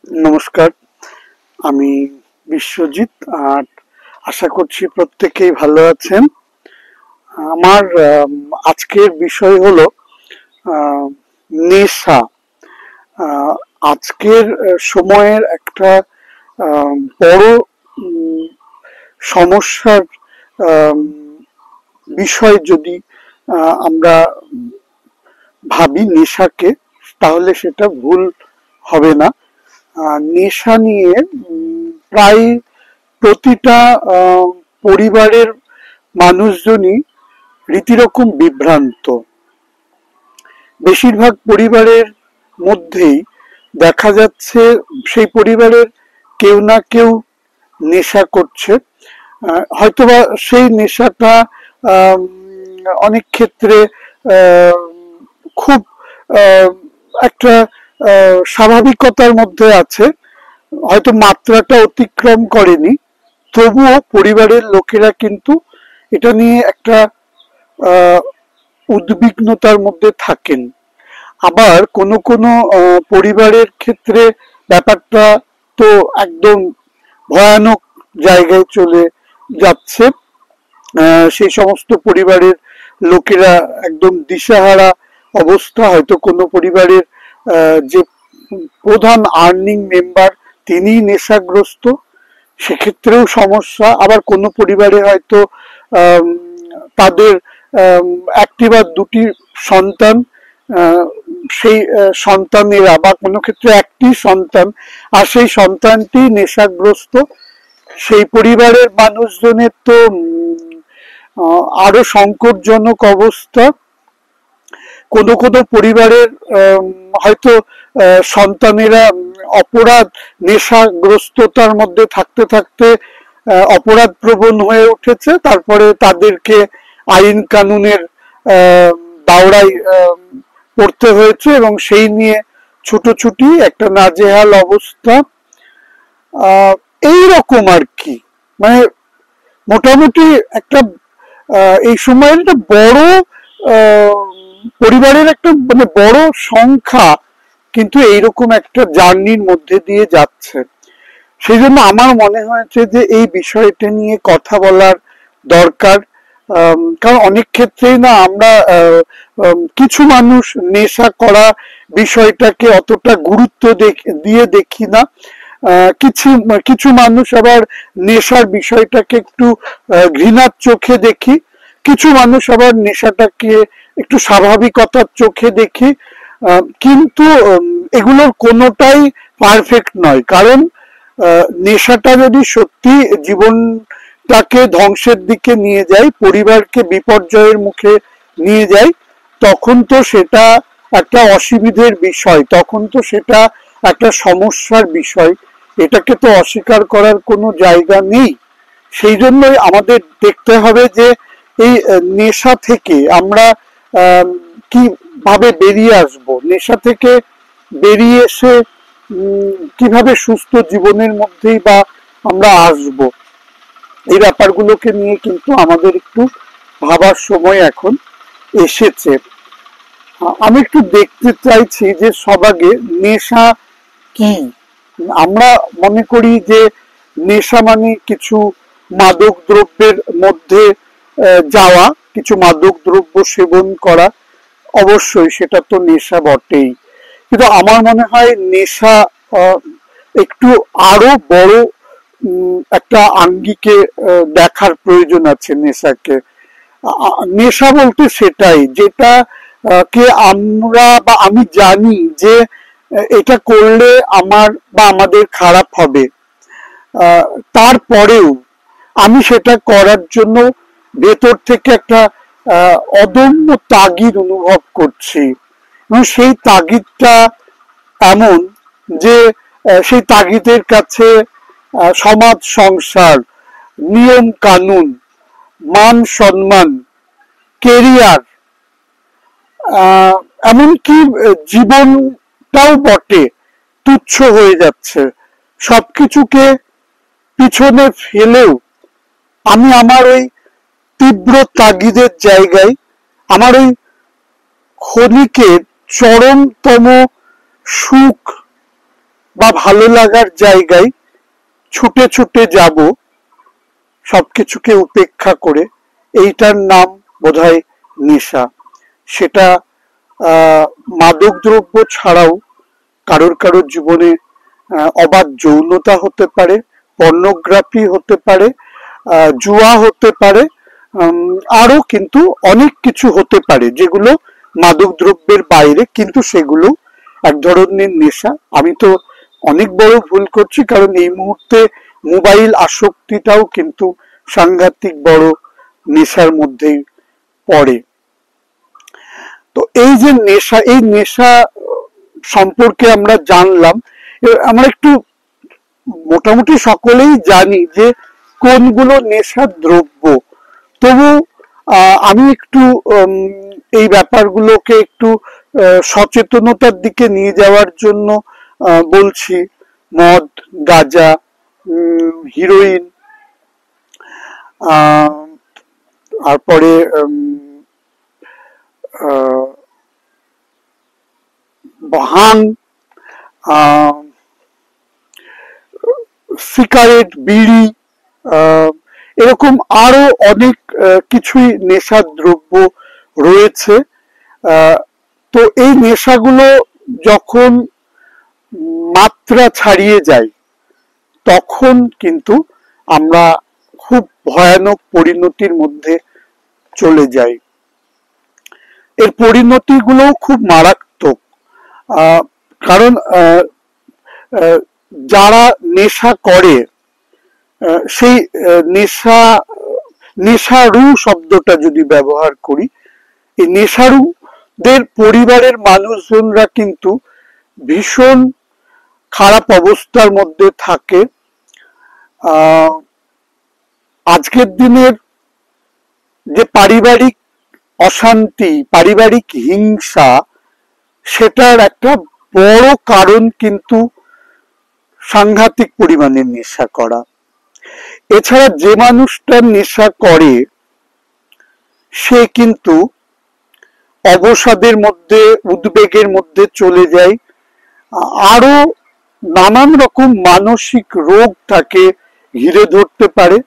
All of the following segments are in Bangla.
নমস্কার, আমি বিশ্বজিৎ। আর আশা করছি প্রত্যেকেই ভালো আছেন। আমার আজকের বিষয় হলো আহ, নেশা। আহ, আজকের সময়ের একটা বড় উম, সমস্যার আম, বিষয় যদি আমরা ভাবি নেশাকে, তাহলে সেটা ভুল হবে না। নেশা নিয়ে প্রায় প্রতিটা পরিবারের মানুষজনই রীতিরকম বিভ্রান্ত। বেশিরভাগ পরিবারের মধ্যেই দেখা যাচ্ছে সেই পরিবারের কেউ না কেউ নেশা করছে। হয়তোবা সেই নেশাটা আম, অনেক ক্ষেত্রে আহ, খুব আহ, একটা স্বাভাবিকতার মধ্যে আছে, হয়তো মাত্রাটা অতিক্রম করেনি। তবুও পরিবারের লোকেরা কিন্তু এটা নিয়ে একটা আহ, উদ্বিগ্নতার মধ্যে থাকেন। আবার কোনো কোনো পরিবারের ক্ষেত্রে ব্যাপারটা তো একদম ভয়ানক জায়গায় চলে যাচ্ছে। সেই সমস্ত পরিবারের লোকেরা একদম দিশেহারা অবস্থা। হয়তো কোনো পরিবারের যে প্রধান আর্নিং মেম্বার তিনি নেশাগ্রস্ত, সেক্ষেত্রেও সমস্যা। আবার কোনো পরিবারে হয়তো আম, তাদের একটি বা দুটি সন্তান, আহ, সেই সন্তানেরা, বা কোনো ক্ষেত্রে একটি সন্তান, আর সেই সন্তানটি নেশাগ্রস্ত। সেই পরিবারের মানুষজনের তো আরো সংকটজনক অবস্থা। কোনো কোনো পরিবারের হয়তো সন্তানেরা অপরাধ, নেশাগ্রস্ততার মধ্যে থাকতে থাকতে অপরাধ প্রবণ হয়ে উঠেছে। তারপরে তাদেরকে আইন কানুনের দাওরায় পড়তে হয়েছে, এবং সেই নিয়ে ছুটোছুটি, একটা নাজেহাল অবস্থা। এই রকম আর কি। মানে মোটামুটি একটা এই সময়ের একটা বড় আহ, পরিবারের একটা মানে বড় সংখ্যা কিন্তু এইরকম একটা জার্নির মধ্যে দিয়ে যাচ্ছে। সেই জন্য আমার মনে হয়েছে যে এই বিষয়টা নিয়ে কথা বলার দরকার। কারণ অনেক ক্ষেত্রেই না আমরা কিছু মানুষ নেশা করা বিষয়টাকে অতটা গুরুত্ব দিয়ে দেখি না। কিছু কিছু মানুষ আবার নেশার বিষয়টাকে একটু ঘৃণার চোখে দেখি। কিছু মানুষ আবার নেশাটাকে একটু স্বাভাবিকতার চোখে দেখি। কিন্তু এগুলোর কোনোটাই পারফেক্ট নয়। কারণ নেশাটা যদি সত্যি জীবনটাকে ধ্বংসের দিকে নিয়ে যায়, পরিবারকে বিপর্যয়ের মুখে নিয়ে যায়, তখন তো সেটা একটা অসুবিধের বিষয়, তখন তো সেটা একটা সমস্যার বিষয়। এটাকে তো অস্বীকার করার কোনো জায়গা নেই। সেই জন্যই আমাদের দেখতে হবে যে এই নেশা থেকে আমরা কিভাবে বেরিয়ে আসব, নেশা থেকে বেরিয়ে এসে কিভাবে সুস্থ জীবনের মধ্যেই বা আমরা আসব। এই ব্যাপারগুলোকে নিয়ে কিন্তু আমাদের একটু ভাবার সময় এখন এসেছে। আমি একটু দেখতে চাইছি যে সবাগে নেশা কি। আমরা মনে করি যে নেশা মানে কিছু মাদক দ্রব্যের মধ্যে যাওয়া, কিছু মাদক দ্রব্য সেবন করা। অবশ্যই সেটা তো নেশা বটেই, কিন্তু আমার মনে হয় নেশা একটু আরো বড় একটা আঙ্গিকে দেখার প্রয়োজন আছে নেশাকে। নেশা বলতে সেটাই, যেটা কে আমরা বা আমি জানি যে এটা করলে আমার বা আমাদের খারাপ হবে। তারপরেও আমি সেটা করার জন্য ভেতর থেকে একটা অদম্য তাগিদ অনুভব করছি, এবং সেই তাগিদটা এমন যে সেই তাগিদের কাছে সমাজ, সংসার, নিয়ম কানুন, মান সম্মান, কেরিয়ার, এমনকি জীবনটাও বটে তুচ্ছ হয়ে যাচ্ছে। সবকিছুকে পিছনে ফেলেও আমি আমার ওই তীব্র তাগিদের জায়গায়, আমার ওই ক্ষণিকের চরমতম সুখ বা ভালো লাগার জায়গায় ছুটে ছুটে যাব সবকিছুকে উপেক্ষা করে, এইটার নাম বোধহয় নেশা। সেটা মাদক দ্রব্য ছাড়াও কারোর কারোর জীবনে অবাধ যৌনতা হতে পারে, পর্নোগ্রাফি হতে পারে, জুয়া হতে পারে, আরো কিন্তু অনেক কিছু হতে পারে যেগুলো মাদক দ্রব্যের বাইরে, কিন্তু সেগুলো এক ধরনের নেশা। আমি তো অনেক বড় ভুল করছি, কারণ এই মুহূর্তে মোবাইল আসক্তিটাও কিন্তু সাংঘাতিক বড় নেশার মধ্যেই পড়ে। তো এই যে নেশা, এই নেশা সম্পর্কে আমরা জানলাম। আমরা একটু মোটামুটি সকলেই জানি যে কোনগুলো নেশার দ্রব্য, তবু আমি একটু এই ব্যাপারগুলোকে একটু সচেতনতার দিকে নিয়ে যাওয়ার জন্য বলছি। মদ, গাঁজা, হিরোইন, তারপরে ভাং, সিগারেট, বিড়ি, এরকম আরো অনেক কিছুই নেশার দ্রব্য রয়েছে। তো এই নেশাগুলো যখন মাত্রা ছাড়িয়ে যায় তখন কিন্তু আমরা খুব ভয়ানক পরিণতির মধ্যে চলে যাই। এর পরিণতিগুলো খুব মারাত্মক, কারণ যারা নেশা করে সেই নেশারু শব্দটা যদি ব্যবহার করি, এই নেশারুদের পরিবারের মানুষজনরা কিন্তু ভীষণ খারাপ অবস্থার মধ্যে থাকে। আজকের দিনের যে পারিবারিক অশান্তি, পারিবারিক হিংসা, সেটার একটা বড় কারণ কিন্তু সাংঘাতিক পরিমাণে নেশা করা। এছাড়া যে মানুষটা নেশা করে সে কিন্তু অবসাদের মধ্যে, উদ্বেগের মধ্যে চলে যায়, আরো নানান রকম মানসিক রোগ তাকে ঘিরে ধরতে পারে,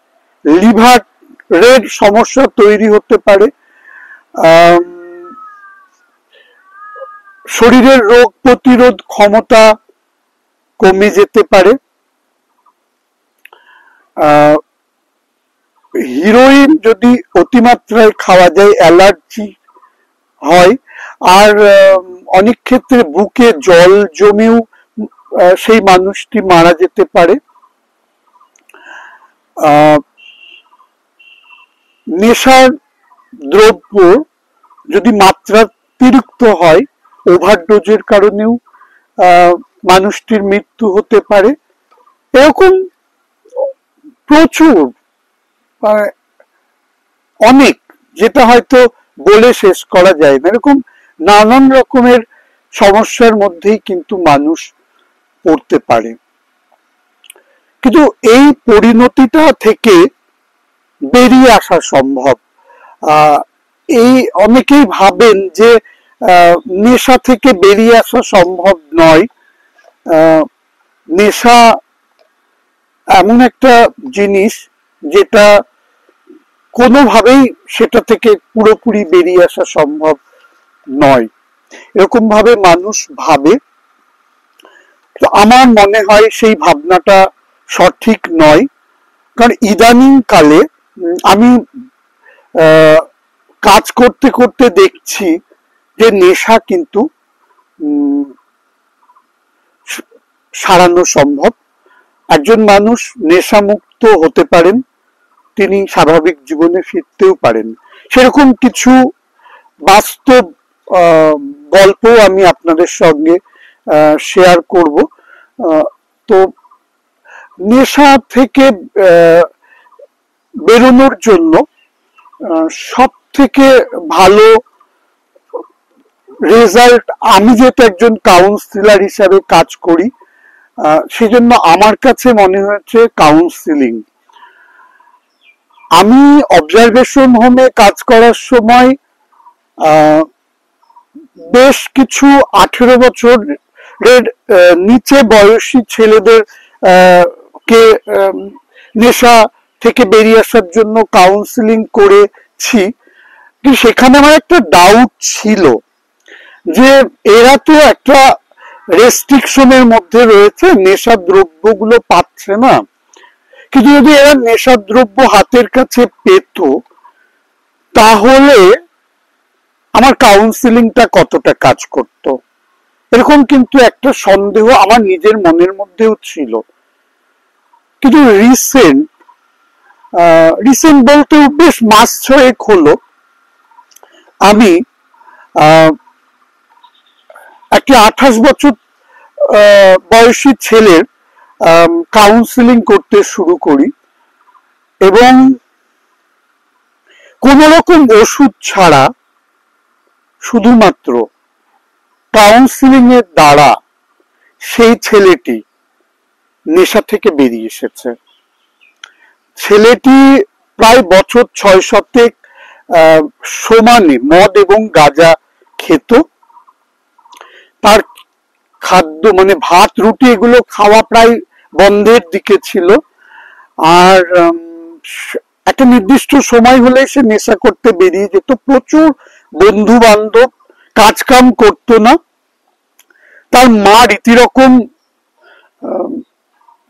লিভারের সমস্যা তৈরি হতে পারে, শরীরের রোগ প্রতিরোধ ক্ষমতা কমে যেতে পারে। হিরোইন যদি অতিমাত্রায় খাওয়া যায় অ্যালার্জি হয়, আর অনেক ক্ষেত্রে বুকে জল জমেও সেই মানুষটি মারা যেতে পারে। নেশার দ্রব্য যদি মাত্রাতিরিক্ত হয়, ওভারডোজের কারণেও মানুষটির মৃত্যু হতে পারে। এরকম প্রচুর, অনেক, যেটা হয়তো বলে শেষ করা যায় না। এরকম নানান রকমের সমস্যার মধ্যেই কিন্তু মানুষ পড়তে পারে। কিন্তু এই পরিণতিটা থেকে বেরিয়ে আসা সম্ভব। এই অনেকেই ভাবেন যে নেশা থেকে বেরিয়ে আসা সম্ভব নয়। নেশা এমন একটা জিনিস যেটা কোনোভাবেই সেটা থেকে পুরোপুরি বেরিয়ে আসা সম্ভব নয়, এরকম ভাবে মানুষ ভাবে। তো আমার মনে হয় সেই ভাবনাটা সঠিক নয়, কারণ ইদানিং কালে আমি কাজ করতে করতে দেখছি যে নেশা কিন্তু সারানো সম্ভব। একজন মানুষ নেশামুক্ত হতে পারেন, তিনি স্বাভাবিক জীবনে ফিরতেও পারেন। সেরকম কিছু বাস্তব গল্প আমি আপনাদের সঙ্গে শেয়ার করব। তো নেশা থেকে বেরোনোর জন্য সব থেকে ভালো রেজাল্ট, আমি যেহেতু একজন কাউন্সিলর হিসাবে কাজ করি, সেজন্য আমার কাছে মনে হয়েছে কাউন্সিলিং। আমি অবজারভেশন হোমে কাজ করার সময় বেশ কিছু 18 বছর এর নিচে বয়সী ছেলেদের কে নেশা থেকে বেরিয়ে আসার জন্য কাউন্সিলিং করেছি, কিন্তু সেখানে আমার একটা ডাউট ছিল যে এরা তো একটা রেস্ট্রিকশনের মধ্যে রয়েছে, নেশা দ্রব্যগুলো পাচ্ছে না, কিন্তু যদি এরা নেশা দ্রব্য হাতের কাছে পেত তাহলে আমার কাউন্সিলিংটা কতটা কাজ করত, এরকম কিন্তু একটা সন্দেহ আমার নিজের মনের মধ্যেও ছিল। কিন্তু রিসেন্ট বলতে বেশ মাস 6 হলো আমি একটা 28 বছর বয়সী ছেলের কাউন্সিলিং করতে শুরু করি, এবং কোন রকম ওষুধ ছাড়া শুধুমাত্র কাউন্সিলিং এর দ্বারা সেই ছেলেটি নেশা থেকে বেরিয়ে এসেছে। ছেলেটি প্রায় বছর 6 সমানে মদ এবং গাঁজা খেত। তার খাদ্য মানে ভাত রুটি এগুলো খাওয়া প্রায় বন্ধের দিকে ছিল, আর একটা নির্দিষ্ট সময় হলে সে নেশা করতে বেরিয়ে যেত। প্রচুর বন্ধু বান্ধব, কাজ কাম করতো না। তার মা রীতিরকম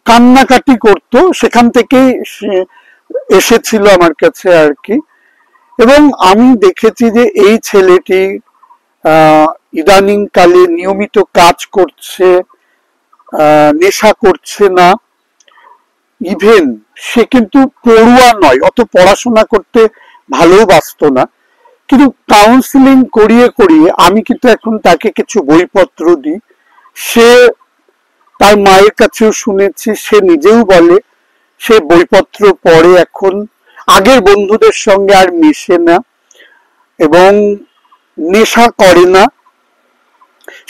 কান্নাকাটি করতো, সেখান থেকেই এসেছিল আমার কাছে আর কি। এবং আমি দেখেছি যে এই ছেলেটি ইদানিং কালে নিয়মিত কাজ করছে, নেশা করছে না। ইভেন সে কিন্তু পড়ুয়া নয়, অত পড়াশোনা করতে ভালোবাসতো না, কিন্তু কাউন্সিলিং করিয়ে করিয়ে আমি কিন্তু এখন তাকে কিছু বইপত্র দিই। সে তার মায়ের কাছেও শুনেছি, সে নিজেও বলে সে বইপত্র পড়ে এখন, আগের বন্ধুদের সঙ্গে আর মেশে না এবং নেশা করে না।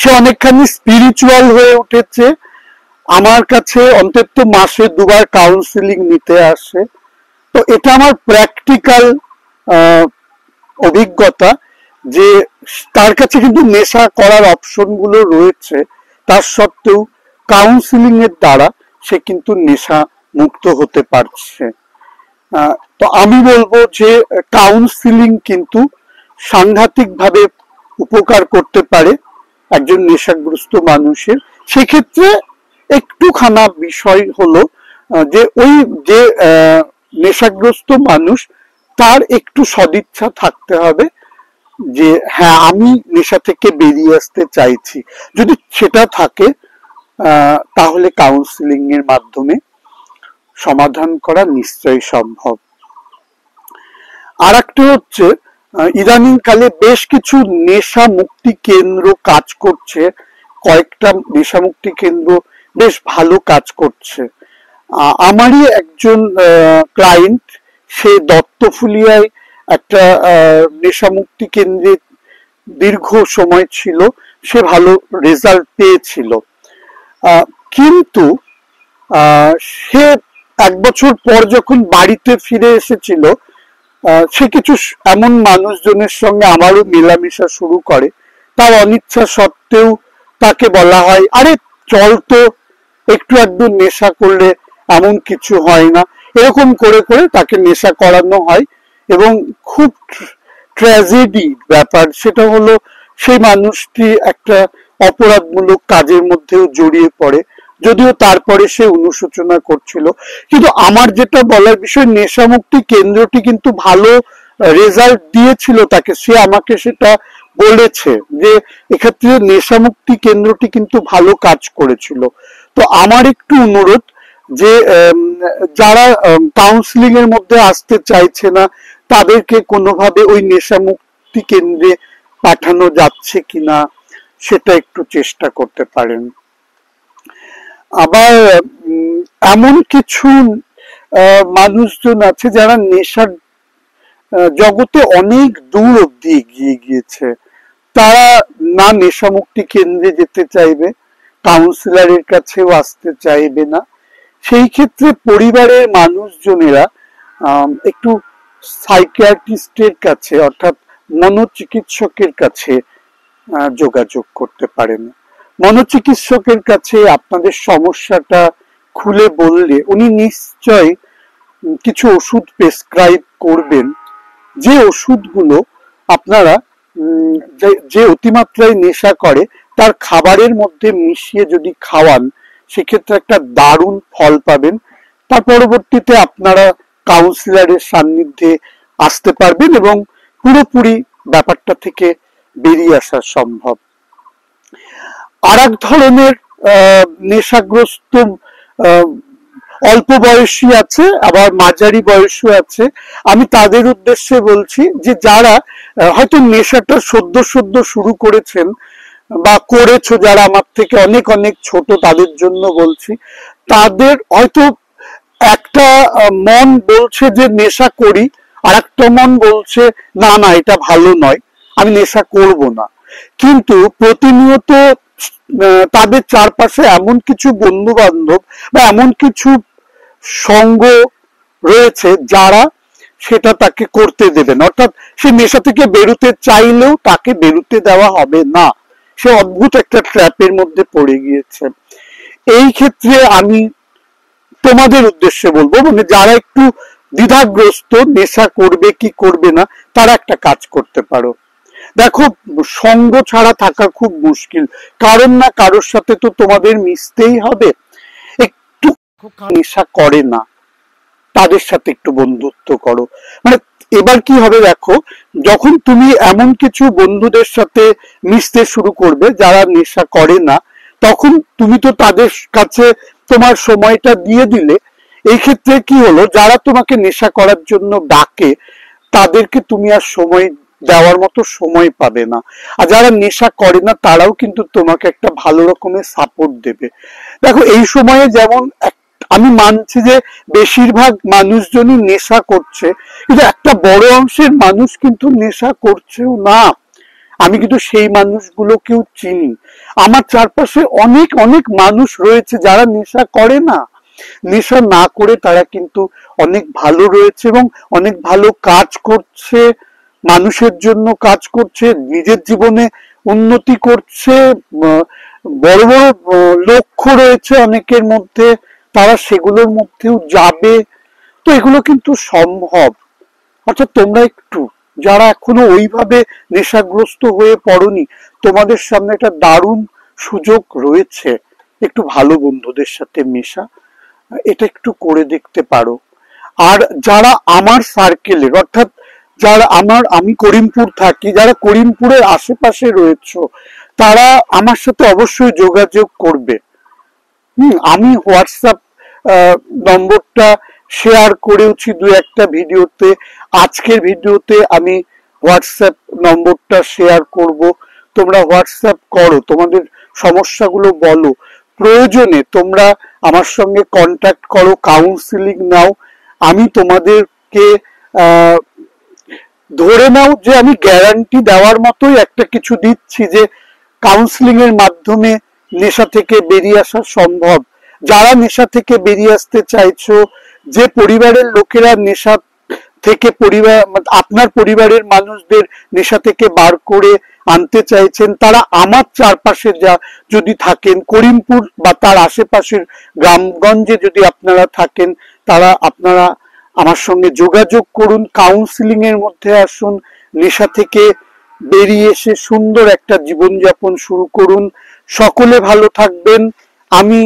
সে অনেকখানি স্পিরিচুয়াল হয়ে উঠেছে। আমার কাছে অন্তত মাসে 2বার কাউন্সিলিং নিতে আসে। তো এটা আমার প্র্যাকটিক্যাল অভিজ্ঞতা যে তার কাছে কিন্তু নেশা করার অপশন গুলো রয়েছে, তার সত্ত্বেও কাউন্সিলিং এর দ্বারা সে কিন্তু নেশা মুক্ত হতে পারছে। তো আমি বলবো যে কাউন্সিলিং কিন্তু সাংঘাতিক ভাবে উপকার করতে পারে একজন নেশাগ্রস্ত মানুষের। সেক্ষেত্রে একটুখানা বিষয় হলো যে ওই যে নেশাগ্রস্ত মানুষ, তার একটু সদিচ্ছা থাকতে হবে যে হ্যাঁ আমি নেশা থেকে বেরিয়ে আসতে চাইছি। যদি সেটা থাকে তাহলে কাউন্সিলিং এর মাধ্যমে সমাধান করা নিশ্চয়ই সম্ভব। আর একটা হচ্ছে ইদানিং কালে বেশ কিছু নেশা মুক্তি কেন্দ্র কাজ করছে, কয়েকটা নেশা মুক্তি কেন্দ্র বেশ ভালো কাজ করছে। আমারই একজন ক্লায়েন্ট, সে দত্তফুলিয়ায় একটা নেশা মুক্তি কেন্দ্রে দীর্ঘ সময় ছিল, সে ভালো রেজাল্ট পেয়েছিল। কিন্তু সে 1 বছর পর যখন বাড়িতে ফিরে এসেছিল, সে কিছু এমন মানুষজনের সঙ্গে আমারও মেলামেশা শুরু করে। তার অনিচ্ছা সত্ত্বেও তাকে বলা হয় আরে চল তো, একটু একটু নেশা করলে এমন কিছু হয় না, এরকম করে করে তাকে নেশা করানো হয়। এবং খুব ট্র্যাজেডি ব্যাপার সেটা হলো সেই মানুষটি একটা অপরাধমূলক কাজের মধ্যেও জড়িয়ে পড়ে, যদিও তারপরে সে অনুশোচনা করছিল। কিন্তু আমার যেটা বলার বিষয়, নেশামুক্তি কেন্দ্রটি কিন্তু ভালো রেজাল্ট দিয়েছিল তাকে, সে আমাকে সেটা বলেছে যে এক্ষেত্রে নেশামুক্তি কেন্দ্রটি কিন্তু ভালো কাজ করেছিল। তো আমার একটু অনুরোধ যে যারা কাউন্সিলিং এর মধ্যে আসতে চাইছে না তাদেরকে কোনোভাবে ওই নেশামুক্তি কেন্দ্রে পাঠানো যাচ্ছে কিনা সেটা একটু চেষ্টা করতে পারেন। আবার এমন কিছু মানুষজন আছে যারা নেশার জগতে অনেক দূর অব্দি এগিয়ে গিয়েছে, তারা না নেশামুক্তি কেন্দ্রে যেতে চাইবে, কাউন্সিলরের কাছেও আসতে চাইবে না। সেই ক্ষেত্রে পরিবারের মানুষজনেরা একটু সাইকিয়াট্রিস্টের কাছে অর্থাৎ মনোচিকিৎসকের কাছে যোগাযোগ করতে পারেন। মনোচিকিৎসকের কাছে আপনাদের সমস্যাটা খুলে বললে উনি নিশ্চয় কিছু ওষুধ প্রেসক্রাইব করবেন, যে ওষুধগুলো আপনারা যে অতিমাত্রায় নেশা করে তার খাবারের মধ্যে মিশিয়ে যদি খাওয়ান সেক্ষেত্রে একটা দারুণ ফল পাবেন। তার পরবর্তীতে আপনারা কাউন্সিলরের সান্নিধ্যে আসতে পারবেন এবং পুরোপুরি ব্যাপারটা থেকে বেরিয়ে আসা সম্ভব। আর এক ধরনের নেশাগ্রস্ত অল্প বয়সী আছে, আবার মাঝারি বয়সী আছে। আমি তাদের উদ্দেশ্যে বলছি যে যারা হয়তো নেশাটা সদ্য সদ্য শুরু করেছেন বা করেছো, যারা আমার থেকে অনেক অনেক ছোট, তাদের জন্য বলছি। তাদের হয়তো একটা মন বলছে যে নেশা করি, আর একটা মন বলছে না না এটা ভালো নয়, আমি নেশা করব না। কিন্তু প্রতিনিয়ত তাদের চারপাশে এমন কিছু বন্ধু বান্ধব বা এমন কিছু সঙ্গ রয়েছে যারা সেটা তাকে করতে দেবেন, অর্থাৎ সে নেশা থেকে বেরোতে চাইলেও তাকে বেরোতে দেওয়া হবে না। সে অদ্ভুত একটা ট্র্যাপের মধ্যে পড়ে গিয়েছে। এই ক্ষেত্রে আমি তোমাদের উদ্দেশ্যে বলবো, মানে যারা একটু দ্বিধাগ্রস্ত নেশা করবে কি করবে না, তারা একটা কাজ করতে পারো। দেখো, সঙ্গ ছাড়া থাকা খুব মুশকিল, কারণ না কারোর সাথে তো তোমাদের মিশতেই হবে। একটু নেশা করে না তাদের সাথে একটু বন্ধুত্ব করো। মানে এবার কি হবে দেখো, যখন তুমি এমন কিছু বন্ধুদের সাথে মিশতে শুরু করবে যারা নেশা করে না, তখন তুমি তো তাদের কাছে তোমার সময়টা দিয়ে দিলে। এই ক্ষেত্রে কি হলো, যারা তোমাকে নেশা করার জন্য ডাকে তাদেরকে তুমি আর সময় দেওয়ার মতো সময় পাবে না, আর যারা নেশা করে না তারাও কিন্তু তোমাকে একটা ভালো রকমের সাপোর্ট দেবে। দেখো এই সময়ে যেমন আমি মানছি যে বেশিরভাগ মানুষজনই নেশা করছে, কিন্তু একটা বড় অংশের মানুষ কিন্তু নেশা করছেও না। আমি কিন্তু সেই মানুষগুলোকেও চিনি। আমার চারপাশে অনেক অনেক মানুষ রয়েছে যারা নেশা করে না। নেশা না করে তারা কিন্তু অনেক ভালো রয়েছে এবং অনেক ভালো কাজ করছে, মানুষের জন্য কাজ করছে, নিজের জীবনে উন্নতি করছে, বড় বড় লক্ষ্য রয়েছে অনেকের মধ্যে, তারা সেগুলোর মধ্যেও যাবে। তো এগুলো কিন্তু সম্ভব। অর্থাৎ তোমরা একটু, যারা এখনো ওইভাবে নেশাগ্রস্ত হয়ে পড়নি, তোমাদের সামনে একটা দারুণ সুযোগ রয়েছে একটু ভালো বন্ধুদের সাথে মেশা। এটা একটু করে দেখতে পারো। আর যারা আমার সার্কেলের, অর্থাৎ যারা আমি করিমপুর থাকি, যারা করিমপুরের আশেপাশে রয়েছে তারা আমার সাথে অবশ্যই যোগাযোগ করবে। আমি হোয়াটসঅ্যাপ নম্বরটা শেয়ার করেওছি দু একটা ভিডিওতে। আজকের ভিডিওতে আমি হোয়াটসঅ্যাপ নম্বরটা শেয়ার করব। তোমরা হোয়াটসঅ্যাপ করো, তোমাদের সমস্যাগুলো বলো, প্রয়োজনে তোমরা আমার সঙ্গে কন্ট্যাক্ট করো, কাউন্সিলিং নাও। আমি তোমাদেরকে ধরে নাও যে আমি গ্যারান্টি দেওয়ার মতোই একটা কিছু দিচ্ছি যে কাউন্সিলিং এর মাধ্যমে নেশা থেকে বেরিয়ে আসা সম্ভব। যারা নেশা থেকে বেরিয়ে আসতে চাইছো, যে পরিবারের লোকেরা নেশা থেকে আপনার পরিবারের মানুষদের নেশা থেকে বার করে আনতে চাইছেন, তারা আমার চারপাশে যদি থাকেন, করিমপুর বা তার আশেপাশের গ্রামগঞ্জে যদি আপনারা থাকেন, আপনারা আমার সঙ্গে যোগাযোগ করুন, কাউন্সিলিং এর মধ্যে আসুন, নেশা থেকে বেরিয়ে এসে সুন্দর একটা জীবনযাপন শুরু করুন। সকলে ভালো থাকবেন। আমি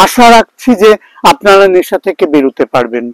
আশা রাখছি যে আপনারা নেশা থেকে বেরোতে পারবেন।